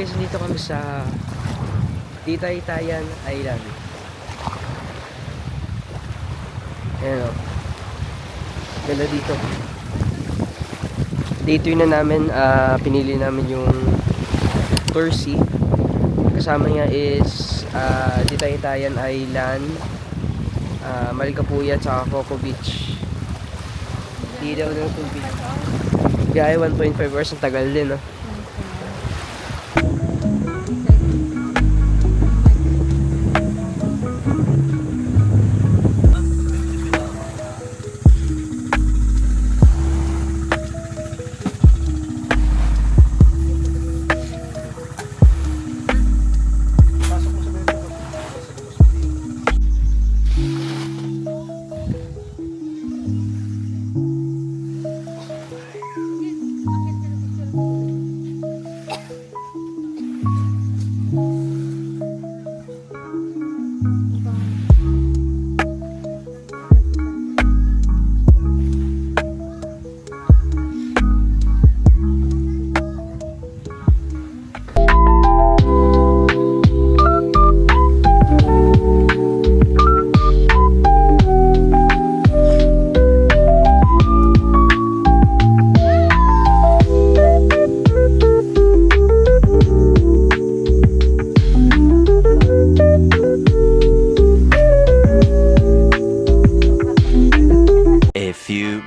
guys, dito kami sa Titaytayan Island. Ayan o. Ganda dito. Dito na namin, pinili namin yung Torsi. Kasama niya is Titaytayan Island, Malicapuya, tsaka Coco Beach. Dito ng tubig. Biyahe 1.5 hours, ang tagal din, no?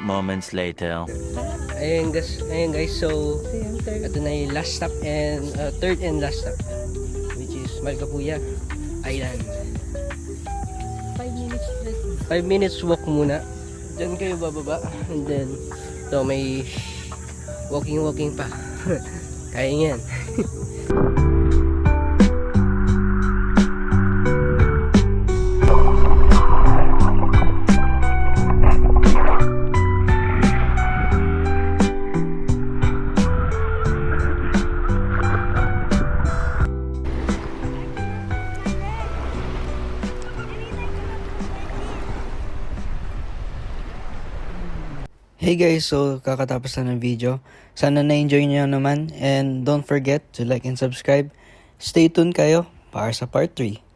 Moments later. Ayun guys, so ito na yung last stop and third and last stop, which is Malicapuya Island. 5 minutes trek. 5 minutes walk muna. Diyan kayo bababa and then so may walking pa. Kaya yan. Hey guys, so kakatapos na ng video. Sana na-enjoy niyo naman and don't forget to like and subscribe. Stay tuned kayo para sa part 3.